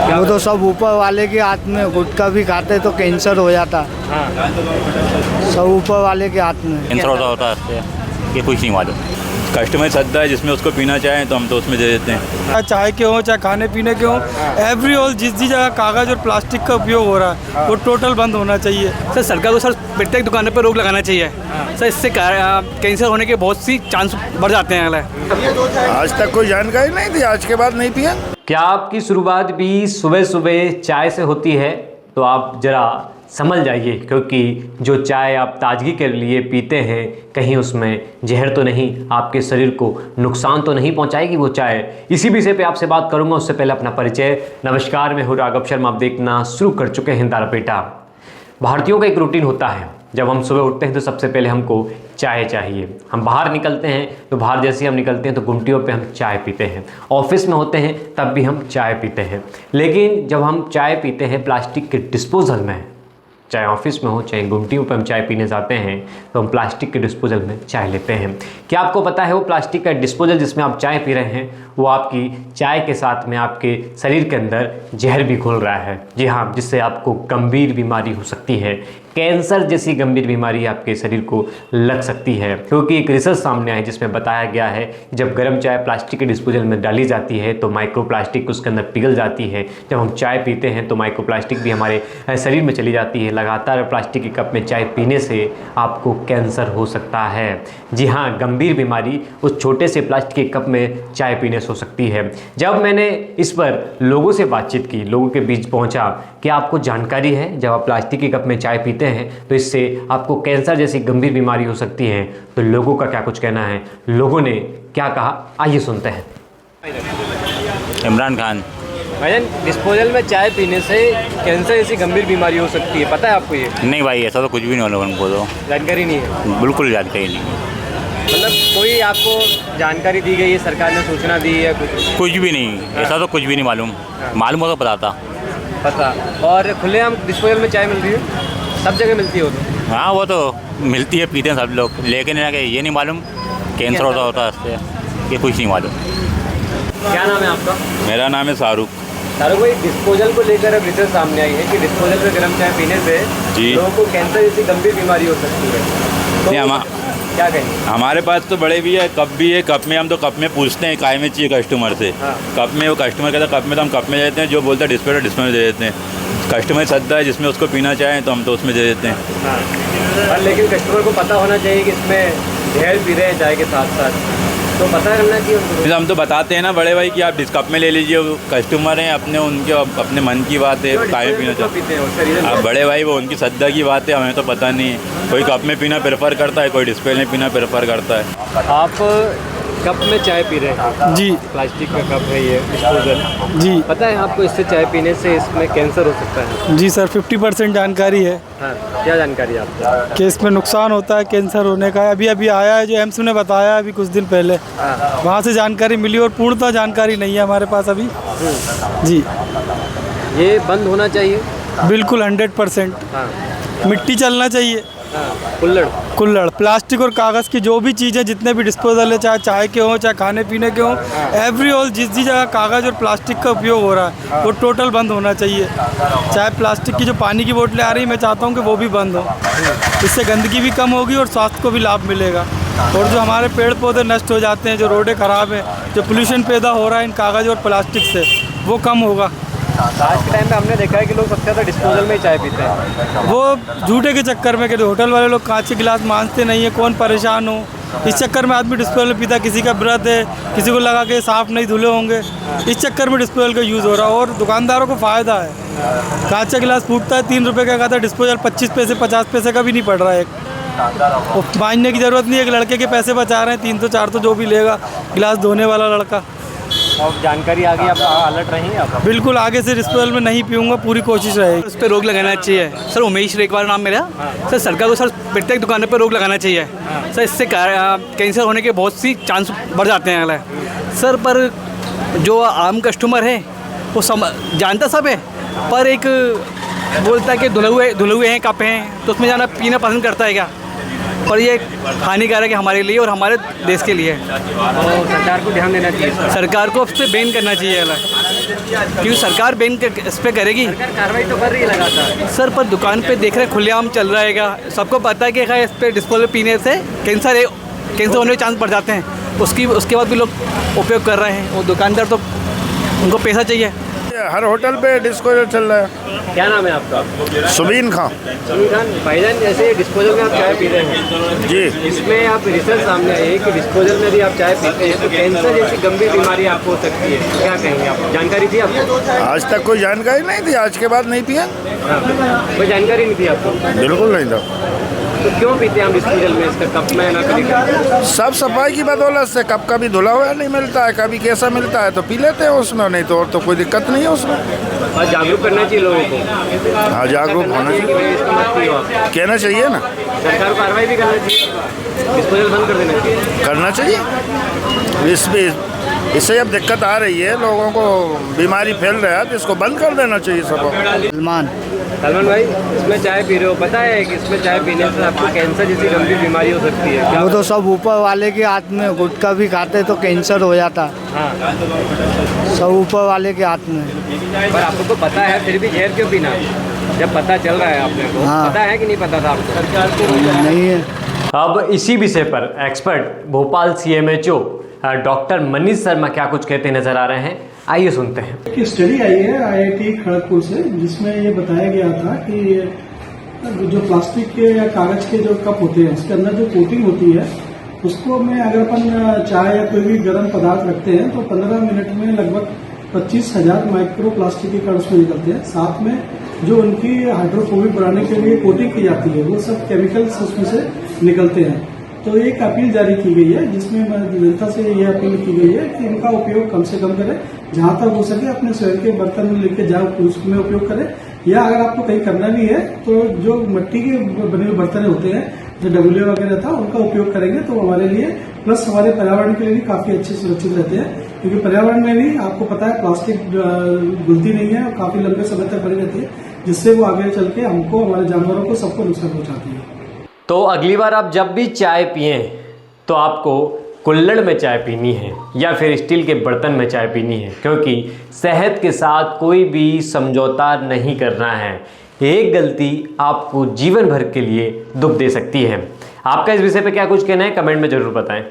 वो तो सब ऊपर वाले के हाथ में, गुटखा भी खाते तो कैंसर हो जाता। हाँ। सब ऊपर वाले के हाथ में। कैंसर होता है ये कुछ नहीं मालूम। कस्टमर सद्दा है जिसमें उसको पीना चाहें तो हम तो उसमें दे देते हैं। चाय के हो चाहे खाने पीने के हो, एवरी ऑल जिस जगह कागज़ और प्लास्टिक का उपयोग हो रहा है वो टोटल बंद होना चाहिए। सर सरकार को सर प्रत्येक दुकानों पर रोक लगाना चाहिए सर, इससे कैंसर होने के बहुत सी चांस बढ़ जाते हैं। आज तक कोई जानकारी नहीं थी, आज के बाद नहीं पिया। क्या आपकी शुरुआत भी सुबह सुबह चाय से होती है? तो आप ज़रा समझ जाइए, क्योंकि जो चाय आप ताजगी के लिए पीते हैं कहीं उसमें जहर तो नहीं, आपके शरीर को नुकसान तो नहीं पहुंचाएगी वो चाय। इसी विषय पे आपसे बात करूंगा। उससे पहले अपना परिचय। नमस्कार, मैं हूं राघव शर्मा। आप देखना शुरू कर चुके हैं दारापेटा। भारतीयों का एक रूटीन होता है, जब हम सुबह उठते हैं तो सबसे पहले हमको चाय चाहिए। हम बाहर निकलते हैं तो बाहर जैसे ही हम निकलते हैं तो गुमटियों पे हम चाय पीते हैं। ऑफिस में होते हैं तब भी हम चाय पीते हैं। लेकिन जब हम चाय पीते हैं प्लास्टिक के डिस्पोजल में, चाहे ऑफिस में हो चाहे गुमटियों पर हम चाय पीने जाते हैं तो हम प्लास्टिक के डिस्पोजल में चाय लेते हैं। क्या आपको पता है वो प्लास्टिक का डिस्पोजल जिसमें आप चाय पी रहे हैं वो आपकी चाय के साथ में आपके शरीर के अंदर जहर भी घोल रहा है। जी हाँ, जिससे आपको गंभीर बीमारी हो सकती है। कैंसर जैसी गंभीर बीमारी आपके शरीर को लग सकती है, क्योंकि एक रिसर्च सामने आया जिसमें बताया गया है कि जब गर्म चाय प्लास्टिक के डिस्पोजल में डाली जाती है तो माइक्रोप्लास्टिक उसके अंदर पिघल जाती है। जब हम चाय पीते हैं तो माइक्रोप्लास्टिक भी हमारे शरीर में चली जाती है। लगातार प्लास्टिक के कप में चाय पीने से आपको कैंसर हो सकता है। जी हाँ, गंभीर बीमारी उस छोटे से प्लास्टिक के कप में चाय पीने से हो सकती है। जब मैंने इस पर लोगों से बातचीत की, लोगों के बीच पहुँचा कि आपको जानकारी है जब आप प्लास्टिक के कप में चाय पीते हैं तो इससे आपको कैंसर जैसी गंभीर बीमारी हो सकती है, तो लोगों का क्या कुछ कहना है, लोगों ने क्या कहा, आइए सुनते हैं। इमरान खान। भाईजान, डिस्पोजल में चाय पीने से कैंसर जैसी गंभीर बीमारी हो सकती है, पता है आपको ये? नहीं भाई, ऐसा तो कुछ भी नहीं हो लोगों को, तो जानकारी नहीं है। बिल्कुल जानकारी नहीं है। मतलब कोई आपको जानकारी दी गई है, सरकार ने सूचना दी है कुछ भी नहीं, ऐसा तो कुछ भी नहीं मालूम। मालूम हो तो बताता। पता। और खुलेआम डिस्पोजल में चाय मिल रही है, सब जगह मिलती है वो तो? हाँ, वो तो मिलती है, पीते हैं सब लोग, लेकिन ये नहीं मालूम कैंसर होता है इससे, ये कुछ नहीं मालूम। क्या नाम है आपका? मेरा नाम है शाहरुख। शाहरुख भाई, डिस्पोजल को लेकर अब रिसर्च सामने आई है कि डिस्पोजल में गर्म चाय पीने से लोगों को कैंसर जैसी गंभीर बीमारी हो सकती है, तो क्या कहेंगे? हमारे पास तो बड़े भी है, कप भी है। कप में हम तो कप में पूछते हैं काय में चाहिए कस्टमर से। कप में वो कस्टमर कहता है कप में, तो हम कप में दे देते हैं। जो बोलता है डिस्प्ले में दे देते हैं। कस्टमर सद्दा है जिसमें उसको पीना चाहें तो हम तो उसमें दे देते हैं। हाँ, लेकिन कस्टमर को पता होना चाहिए कि इसमें जहर पी रहे हैं चाय के साथ साथ, तो पता करना चाहिए उनको। हम तो बताते हैं ना बड़े भाई कि आप कप में ले लीजिए, कस्टमर हैं अपने, उनके अपने मन की बात है, काय में पीना चाहते हैं। अब बड़े भाई वो उनकी सद्दा की बात है, हमें तो पता नहीं है। कोई कप में पीना प्रेफर करता है, कोई डिस्प्ले में पीना प्रेफर करता है। आप कप में चाय पी रहे हैं? जी। प्लास्टिक का कप है ये डिस्पोजल। जी। पता है आपको इससे चाय पीने से इसमें कैंसर हो सकता है? जी सर, 50% जानकारी है। हाँ, क्या जानकारी है आपको? कि इसमें नुकसान होता है कैंसर होने का। अभी आया है जो एम्स ने बताया अभी कुछ दिन पहले, वहाँ से जानकारी मिली और पूर्णतः जानकारी नहीं है हमारे पास अभी। जी, ये बंद होना चाहिए बिल्कुल 100%। हाँ। मिट्टी चलना चाहिए। कुल्हड़ प्लास्टिक और कागज़ की जो भी चीज़ें, जितने भी डिस्पोजल है, चाहे चाय के हों चाहे खाने पीने के हों, एवरी ऑल जिस जगह कागज़ और प्लास्टिक का उपयोग हो रहा है वो टोटल बंद होना चाहिए। चाहे प्लास्टिक की जो पानी की बोतलें आ रही हैं, मैं चाहता हूँ कि वो भी बंद हो। इससे गंदगी भी कम होगी और स्वास्थ्य को भी लाभ मिलेगा। और जो हमारे पेड़ पौधे नष्ट हो जाते हैं, जो रोडें ख़राब हैं, जो पोल्यूशन पैदा हो रहा है इन कागज़ और प्लास्टिक से, वो कम होगा। आज के टाइम पे हमने देखा है कि लोग सबसे ज़्यादा डिस्पोजल में ही चाय पीते हैं। वो झूठे के चक्कर में, कि होटल वाले लोग कांच के गिलास मांजते नहीं है, कौन परेशान हो, इस चक्कर में आदमी डिस्पोजल पीता। किसी का व्रत है, किसी को लगा के साफ़ नहीं धुले होंगे, इस चक्कर में डिस्पोजल का यूज़ हो रहा है। और दुकानदारों को फ़ायदा है, कांच का गिलास फूटता है 3 रुपये का कहता है, डिस्पोजल 25 पैसे 50 पैसे का भी नहीं पड़ रहा है। वो मांजने की ज़रूरत नहीं है, एक लड़के के पैसे बचा रहे हैं, 300-400 जो भी लेगा गिलास धोने वाला लड़का। और जानकारी आ गई, आप अलर्ट रहेंगे आप? बिल्कुल, आगे से डिस्पोजल में नहीं पीऊँगा, पूरी कोशिश रहेगी। उस पर रोक लगाना चाहिए सर। उमेश रेखवाल नाम मेरा। सर सरकार को सर प्रत्येक दुकानों पर रोक लगाना चाहिए सर, इससे कैंसर होने के बहुत सी चांस बढ़ जाते हैं सर। पर जो आम कस्टमर है वो जानता सब है, पर एक बोलता है कि धुले हुए हैं, कप हैं, तो उसमें जाना पीना पसंद करता है क्या? पर ये हानिकारक है हमारे लिए और हमारे देश के लिए। तो सरकार को ध्यान देना चाहिए, सरकार को इस पर बैन करना चाहिए क्योंकि सरकार बैन इस पर करेगी। कार्रवाई तो कर रही है लगातार सर पर दुकान पे देख रहे खुलेआम चल रहा है, सबको पता है कि इस पर डिस्पोजल पीने से कैंसर होने के चांस बढ़ जाते हैं। उसके बाद भी लोग उपयोग कर रहे हैं और दुकानदार तो उनको पैसा चाहिए। हर होटल पे डिस्पोजल चल रहा है। क्या नाम है आपका? सुबीन खां। सुनील खान भाईजान, जैसे डिस्पोजल में आप चाय पी रहे हैं जी, इसमें आप रिसर्च सामने आई है कि डिस्पोजल में भी आप चाय पीते हैं तो कैंसर जैसी गंभीर बीमारी आपको हो सकती है, क्या कहेंगे आप? जानकारी थी आपको? आज तक कोई जानकारी नहीं थी, आज के बाद नहीं पिया। कोई जानकारी नहीं थी आपको? बिल्कुल नहीं था। तो क्यों पीते हैं हम डिस्पोजल में? इसका कप में ना कभी सब सफाई की बदौलत से कब कभी धुला हुआ नहीं मिलता है, कभी कैसा मिलता है तो पी लेते हैं उसमें, नहीं तो और तो कोई दिक्कत नहीं है उसमें। और जागरूक करना चाहिए लोगों को। हाँ, जागरूक होना कि चाहिए, भाई इसका मत पियो आप। कहना चाहिए ना, सरकार को कार्रवाई भी करना चाहिए, डिस्पोजल बंद कर देना चाहिए। करना चाहिए। इससे अब दिक्कत आ रही है, लोगों को बीमारी फैल रहा है तो इसको बंद कर देना चाहिए सबको। सलमान। सलमान भाई, इसमें चाय पी रहे हो, पता है कि इसमें चाय पीने से आपको कैंसर जैसी गंभीर बीमारी हो सकती है? क्या वो तो सब ऊपर वाले के हाथ में, गुटखा भी खाते तो कैंसर हो जाता। हाँ, सब ऊपर वाले के हाथ में। पर आपको तो पता है फिर भी जहर क्यों पीना? जब पता चल रहा है आपने को, हाँ। पता है कि नहीं पता था आपको? नहीं है। अब इसी विषय पर expert Bhopal CMHO doctor Manish Sharma क्या कुछ कहते नजर आ रहे हैं, आइए सुनते हैं। एक स्टडी आई है IIT खड़गपुर से, जिसमें ये बताया गया था कि जो प्लास्टिक के या कागज के जो कप होते हैं उसके अंदर जो कोटिंग होती है उसको में अगर अपन चाय या कोई भी गर्म पदार्थ रखते हैं तो 15 मिनट में लगभग 25,000 माइक्रो प्लास्टिक के कण उसमें निकलते हैं। साथ में जो उनकी हाइड्रोफोबिक बनाने के लिए कोटिंग की जाती है वो सब केमिकल्स उसमें से निकलते हैं। तो एक अपील जारी की गई है जिसमें जनता से यह अपील की गई है कि इनका उपयोग कम से कम करें, जहां तक हो सके अपने स्वयं के बर्तन में लेके जाओ उसमें उपयोग करें, या अगर आपको कहीं करना भी है तो जो मिट्टी के बने हुए बर्तन होते हैं जो डबलियो वगैरह था उनका उपयोग करेंगे तो हमारे लिए प्लस हमारे पर्यावरण के लिए भी काफी अच्छे सुरक्षित रहते हैं, क्योंकि पर्यावरण में भी आपको पता है प्लास्टिक घुलती नहीं है और काफी लंबे समय तक बनी रहती है, जिससे वो आगे चल के हमको, हमारे जानवरों को, सबको नुकसान पहुंचाती है। तो अगली बार आप जब भी चाय पिएं तो आपको कुल्हड़ में चाय पीनी है या फिर स्टील के बर्तन में चाय पीनी है, क्योंकि सेहत के साथ कोई भी समझौता नहीं करना है। एक गलती आपको जीवन भर के लिए दुख दे सकती है। आपका इस विषय पे क्या कुछ कहना है, कमेंट में ज़रूर बताएं।